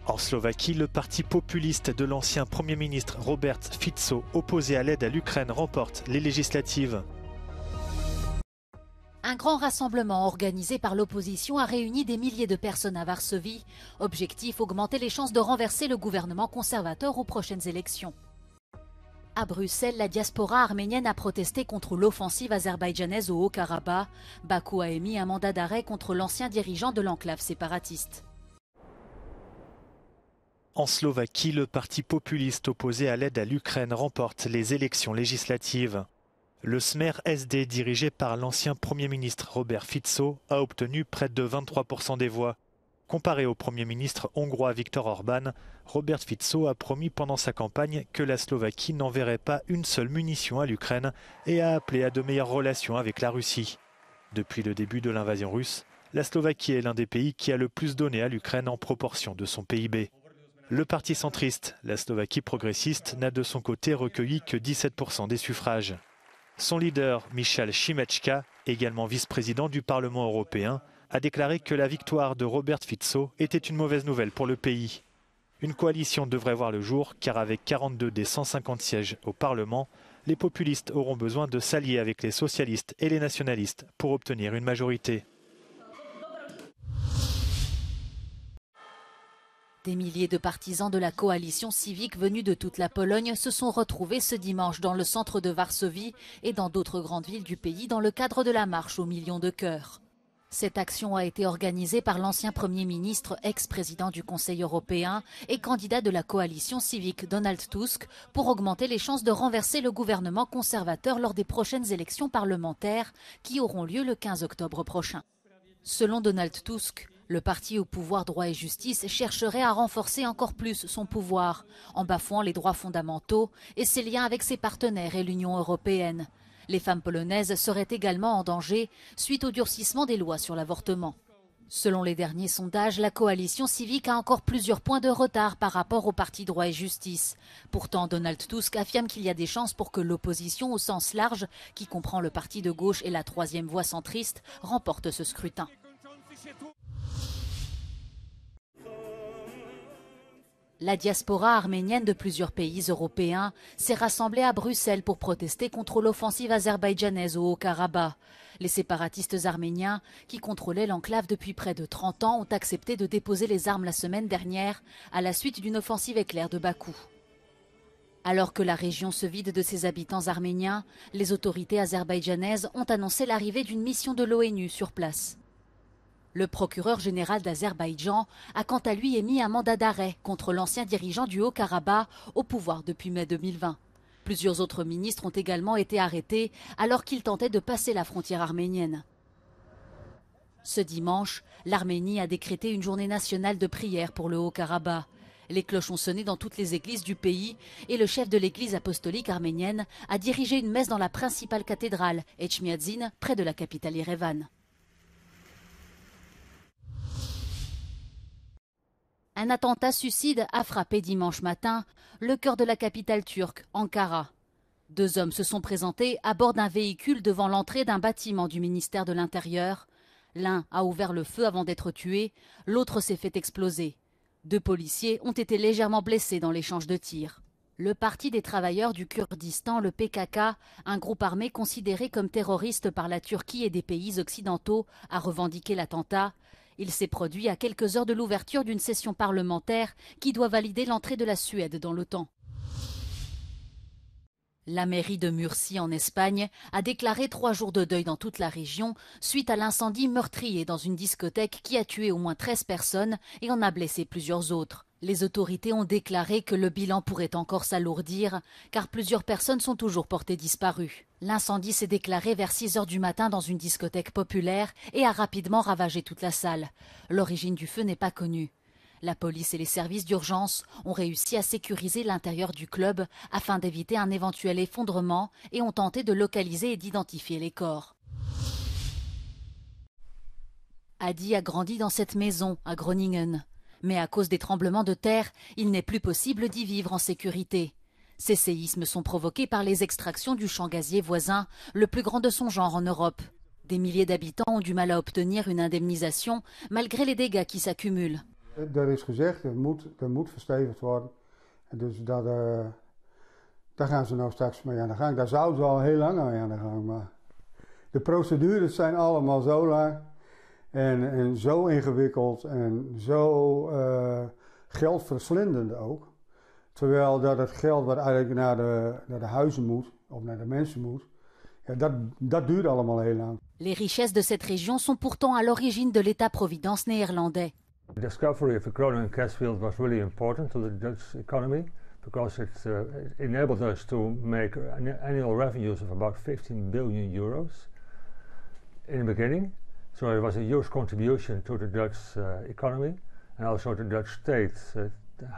En Slovaquie, le parti populiste de l'ancien Premier ministre Robert Fico, opposé à l'aide à l'Ukraine, remporte les législatives. Un grand rassemblement organisé par l'opposition a réuni des milliers de personnes à Varsovie. Objectif, augmenter les chances de renverser le gouvernement conservateur aux prochaines élections. À Bruxelles, la diaspora arménienne a protesté contre l'offensive azerbaïdjanaise au Haut-Karabakh. Bakou a émis un mandat d'arrêt contre l'ancien dirigeant de l'enclave séparatiste. En Slovaquie, le parti populiste opposé à l'aide à l'Ukraine remporte les élections législatives. Le Smer SD, dirigé par l'ancien Premier ministre Robert Fico, a obtenu près de 23% des voix. Comparé au Premier ministre hongrois Viktor Orban, Robert Fico a promis pendant sa campagne que la Slovaquie n'enverrait pas une seule munition à l'Ukraine et a appelé à de meilleures relations avec la Russie. Depuis le début de l'invasion russe, la Slovaquie est l'un des pays qui a le plus donné à l'Ukraine en proportion de son PIB. Le parti centriste, la Slovaquie progressiste, n'a de son côté recueilli que 17% des suffrages. Son leader, Michal Šimečka, également vice-président du Parlement européen, a déclaré que la victoire de Robert Fico était une mauvaise nouvelle pour le pays. Une coalition devrait voir le jour car avec 42 des 150 sièges au Parlement, les populistes auront besoin de s'allier avec les socialistes et les nationalistes pour obtenir une majorité. Des milliers de partisans de la coalition civique venus de toute la Pologne se sont retrouvés ce dimanche dans le centre de Varsovie et dans d'autres grandes villes du pays dans le cadre de la marche aux millions de cœurs. Cette action a été organisée par l'ancien Premier ministre, ex-président du Conseil européen et candidat de la coalition civique Donald Tusk pour augmenter les chances de renverser le gouvernement conservateur lors des prochaines élections parlementaires qui auront lieu le 15 octobre prochain. Selon Donald Tusk, le parti au pouvoir droit et justice chercherait à renforcer encore plus son pouvoir en bafouant les droits fondamentaux et ses liens avec ses partenaires et l'Union européenne. Les femmes polonaises seraient également en danger suite au durcissement des lois sur l'avortement. Selon les derniers sondages, la coalition civique a encore plusieurs points de retard par rapport au parti droit et justice. Pourtant, Donald Tusk affirme qu'il y a des chances pour que l'opposition au sens large, qui comprend le parti de gauche et la troisième voie centriste, remporte ce scrutin. La diaspora arménienne de plusieurs pays européens s'est rassemblée à Bruxelles pour protester contre l'offensive azerbaïdjanaise au Haut-Karabakh. Les séparatistes arméniens, qui contrôlaient l'enclave depuis près de 30 ans, ont accepté de déposer les armes la semaine dernière à la suite d'une offensive éclair de Bakou. Alors que la région se vide de ses habitants arméniens, les autorités azerbaïdjanaises ont annoncé l'arrivée d'une mission de l'ONU sur place. Le procureur général d'Azerbaïdjan a quant à lui émis un mandat d'arrêt contre l'ancien dirigeant du Haut-Karabakh au pouvoir depuis mai 2020. Plusieurs autres ministres ont également été arrêtés alors qu'ils tentaient de passer la frontière arménienne. Ce dimanche, l'Arménie a décrété une journée nationale de prière pour le Haut-Karabakh. Les cloches ont sonné dans toutes les églises du pays et le chef de l'église apostolique arménienne a dirigé une messe dans la principale cathédrale, Etchmiadzin, près de la capitale Erevan. Un attentat suicide a frappé dimanche matin le cœur de la capitale turque, Ankara. 2 hommes se sont présentés à bord d'un véhicule devant l'entrée d'un bâtiment du ministère de l'Intérieur. L'un a ouvert le feu avant d'être tué, l'autre s'est fait exploser. 2 policiers ont été légèrement blessés dans l'échange de tirs. Le Parti des travailleurs du Kurdistan, le PKK, un groupe armé considéré comme terroriste par la Turquie et des pays occidentaux, a revendiqué l'attentat. Il s'est produit à quelques heures de l'ouverture d'une session parlementaire qui doit valider l'entrée de la Suède dans l'OTAN. La mairie de Murcie en Espagne a déclaré 3 jours de deuil dans toute la région suite à l'incendie meurtrier dans une discothèque qui a tué au moins 13 personnes et en a blessé plusieurs autres. Les autorités ont déclaré que le bilan pourrait encore s'alourdir car plusieurs personnes sont toujours portées disparues. L'incendie s'est déclaré vers 6 heures du matin dans une discothèque populaire et a rapidement ravagé toute la salle. L'origine du feu n'est pas connue. La police et les services d'urgence ont réussi à sécuriser l'intérieur du club afin d'éviter un éventuel effondrement et ont tenté de localiser et d'identifier les corps. Adi a grandi dans cette maison à Groningen. Mais à cause des tremblements de terre, il n'est plus possible d'y vivre en sécurité. Ces séismes sont provoqués par les extractions du champ gazier voisin, le plus grand de son genre en Europe. Des milliers d'habitants ont du mal à obtenir une indemnisation malgré les dégâts qui s'accumulent. Er is gezegd, er moet verstevigd worden. En dus daar gaan ze nou straks mee aan de gang. Daar zouden ze al heel lang mee aan de gang. Maar de procedures zijn allemaal zo lang en zo ingewikkeld en zo geldverslindend ook. Terwijl dat het geld wat eigenlijk naar de huizen moet, of naar de mensen moet, ja, dat duurt allemaal heel lang. Les richesses de cette région sont pourtant à l'origine de l'État-providence néerlandais. The discovery of the Groningen gas field was really important to the Dutch economy because it enabled us to make annual revenues of about 15 billion euros in the beginning. So it was a huge contribution to the Dutch economy, and also the Dutch state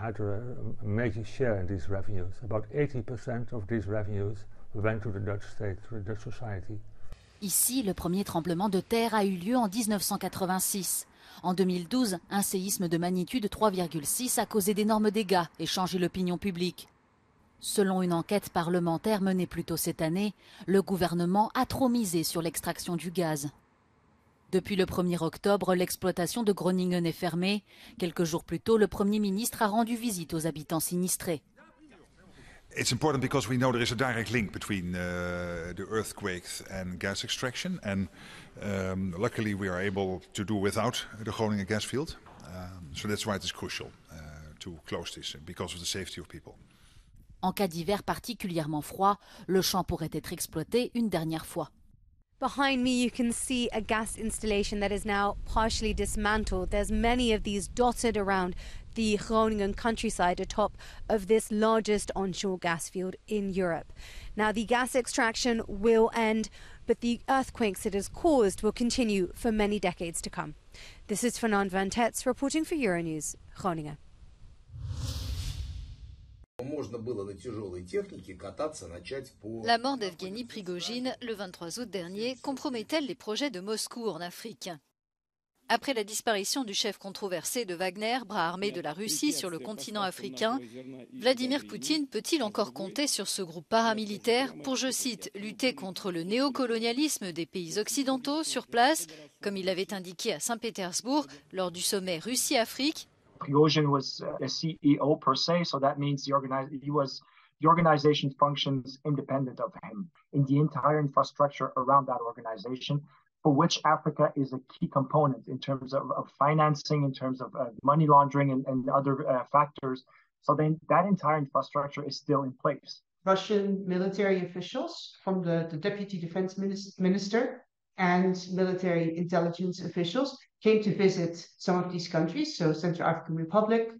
had a major share in these revenues. About 80% of these revenues went to the Dutch state, to the Dutch society. Ici, le premier tremblement de terre a eu lieu en 1986. En 2012, un séisme de magnitude 3,6 a causé d'énormes dégâts et changé l'opinion publique. Selon une enquête parlementaire menée plus tôt cette année, le gouvernement a trop misé sur l'extraction du gaz. Depuis le 1er octobre, l'exploitation de Groningen est fermée. Quelques jours plus tôt, le Premier ministre a rendu visite aux habitants sinistrés. It's important because we know there is a direct link between the earthquakes and gas extraction, and luckily we are able to do without the Groningen gas field. So that's why it is crucial to close this because of the safety of people. En cas d'hiver particulièrement froid, le champ pourrait être exploité une dernière fois. Behind me you can see a gas installation that is now partially dismantled. There's many of these dotted around the Groningen countryside atop of this largest onshore gas field in Europe. Now the gas extraction will end, but the earthquakes it has caused will continue for many decades to come. This is Fernand van Tetz reporting for Euronews, Groningen. La mort d'Evgeny Prigojine le 23 août dernier compromet-elle les projets de Moscou en Afrique? Après la disparition du chef controversé de Wagner, bras armé de la Russie sur le continent africain, Vladimir Poutine peut-il encore compter sur ce groupe paramilitaire pour, je cite, lutter contre le néocolonialisme des pays occidentaux sur place, comme il l'avait indiqué à Saint-Pétersbourg lors du sommet Russie-Afrique? Prigozhin was a CEO per se, so that means the organization functions independent of him in the entire infrastructure around that organization, for which Africa is a key component in terms of financing, in terms of money laundering and other factors. So then that entire infrastructure is still in place. Russian military officials, from the deputy defense minister and military intelligence officials, came to visit some of these countries, so Central African Republic,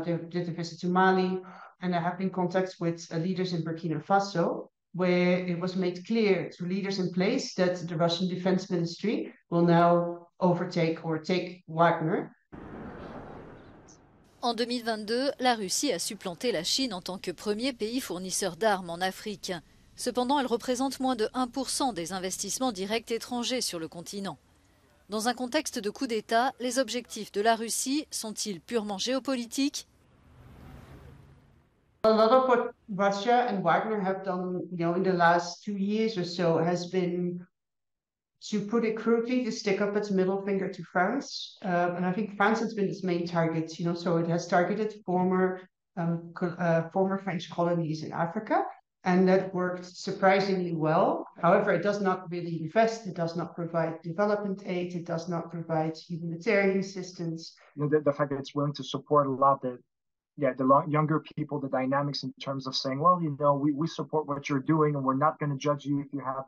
they did a visit to Mali, and I have been in contact with leaders in Burkina Faso, where it was made clear to leaders in place that the Russian Defense Ministry will now take Wagner. En 2022, la Russie a supplanté la Chine en tant que premier pays fournisseur d'armes en Afrique. Cependant, elle représente moins de 1% des investissements directs étrangers sur le continent. Dans un contexte de coup d'État, les objectifs de la Russie sont-ils purement géopolitiques? A lot of what Russia and Wagner have done, in the last 2 years or so has been, to put it crudely, to stick up its middle finger to France. And I think France has been its main target, so it has targeted former French colonies in Africa. And that worked surprisingly well. However, it does not really invest. It does not provide development aid. It does not provide humanitarian assistance. The fact that it's willing to support a lot the younger people, the dynamics in terms of saying, well, we support what you're doing and we're not going to judge you if you have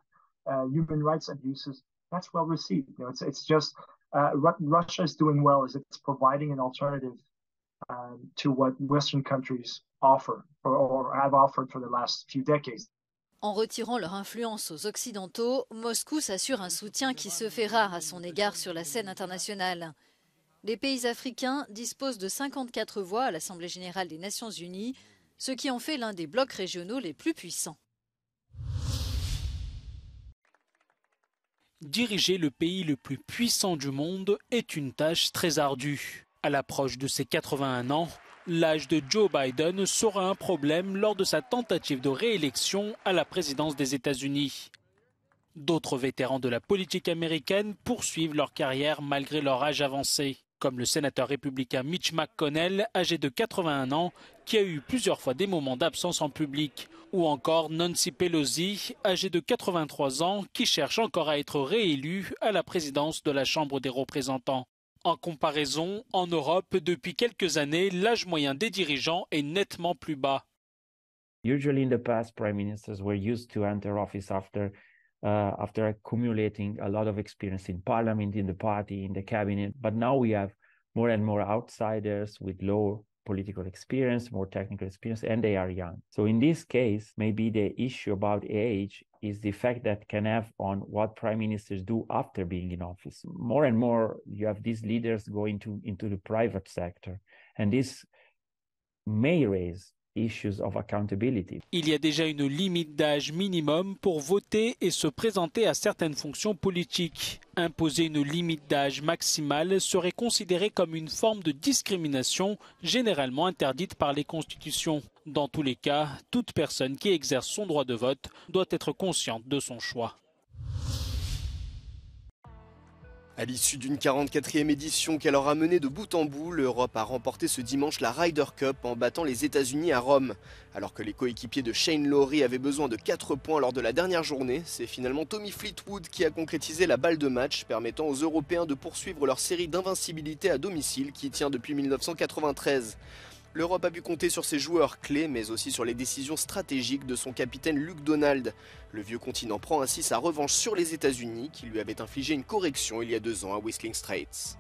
human rights abuses. That's well received. It's just what Russia is doing well is it's providing an alternative to what Western countries offer or have offered for the last few decades. En retirant leur influence aux Occidentaux, Moscou s'assure un soutien qui se fait rare à son égard sur la scène internationale. Les pays africains disposent de 54 voix à l'Assemblée générale des Nations unies, ce qui en fait l'un des blocs régionaux les plus puissants. Diriger le pays le plus puissant du monde est une tâche très ardue. À l'approche de ses 81 ans, l'âge de Joe Biden sera un problème lors de sa tentative de réélection à la présidence des États-Unis. D'autres vétérans de la politique américaine poursuivent leur carrière malgré leur âge avancé. comme le sénateur républicain Mitch McConnell, âgé de 81 ans, qui a eu plusieurs fois des moments d'absence en public, ou encore Nancy Pelosi, âgée de 83 ans, qui cherche encore à être réélue à la présidence de la Chambre des représentants. En comparaison, en Europe, depuis quelques années, l'âge moyen des dirigeants est nettement plus bas. Usually in the past, prime ministers were used to enter office after accumulating a lot of experience in parliament, in the party, in the cabinet. But now we have more and more outsiders with low political experience, more technical experience, and they are young. So in this case, maybe the issue about age is the effect that can have on what prime ministers do after being in office. More and more, you have these leaders going into the private sector, and this may raise issues of accountability. Il y a déjà une limite d'âge minimum pour voter et se présenter à certaines fonctions politiques. Imposer une limite d'âge maximale serait considéré comme une forme de discrimination généralement interdite par les constitutions. Dans tous les cas, toute personne qui exerce son droit de vote doit être consciente de son choix. À l'issue d'une 44e édition qu'elle aura menée de bout en bout, l'Europe a remporté ce dimanche la Ryder Cup en battant les États-Unis à Rome. Alors que les coéquipiers de Shane Lowry avaient besoin de 4 points lors de la dernière journée, c'est finalement Tommy Fleetwood qui a concrétisé la balle de match, permettant aux Européens de poursuivre leur série d'invincibilité à domicile qui tient depuis 1993. L'Europe a pu compter sur ses joueurs clés, mais aussi sur les décisions stratégiques de son capitaine Luke Donald. Le vieux continent prend ainsi sa revanche sur les États-Unis, qui lui avaient infligé une correction il y a 2 ans à Whistling Straits.